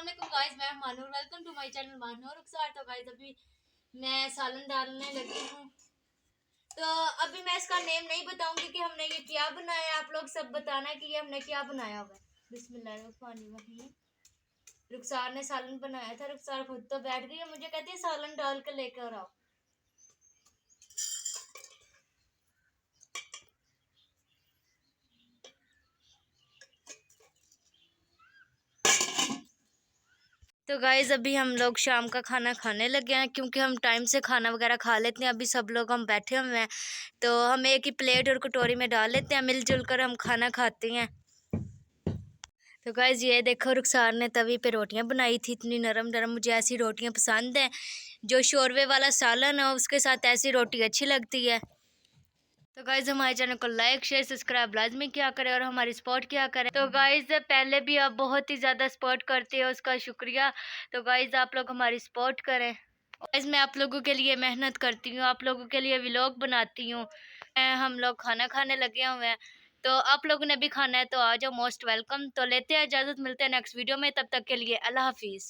वालेकुम गाइस, मैं Manur. Welcome to my channel Manur रुखसार। तो गाइस अभी मैं सालन डालने लगी हूँ। तो अभी मैं इसका नेम नहीं बताऊंगी कि हमने ये क्या बनाया है। आप लोग सब बताना कि ये हमने क्या बनाया हुआ है। बिस्मिल्लाहिर्रहमानिर्रहीम। रुखसार ने सालन बनाया था। रुखसार खुद तो बैठ गई है, मुझे कहती है सालन डाल के लेकर आओ। तो गाइज अभी हम लोग शाम का खाना खाने लगे हैं, क्योंकि हम टाइम से खाना वगैरह खा लेते हैं। अभी सब लोग हम बैठे हुए हैं, तो हम एक ही प्लेट और कटोरी में डाल लेते हैं, मिलजुल कर हम खाना खाते हैं। तो गाइज ये देखो, रुखसार ने तवी पे रोटियां बनाई थी, इतनी नरम नरम। मुझे ऐसी रोटियां पसंद हैं। जो शोरवे वाला सालन है उसके साथ ऐसी रोटी अच्छी लगती है। तो गाइज हमारे चैनल को लाइक शेयर सब्सक्राइब लाजमी क्या करें और हमारी सपोर्ट क्या करें। तो गाइज पहले भी आप बहुत ही ज़्यादा सपोर्ट करते हो, उसका शुक्रिया। तो गाइज आप लोग हमारी सपोर्ट करें। गाइज मैं आप लोगों के लिए मेहनत करती हूँ, आप लोगों के लिए व्लॉग बनाती हूँ। हम लोग खाना खाने लगे हुए हैं, तो आप लोगों ने भी खाना है तो आ जाओ, मोस्ट वेलकम। तो लेते हैं इजाज़त, मिलते हैं नेक्स्ट वीडियो में। तब तक के लिए अल्लाह हाफिज़।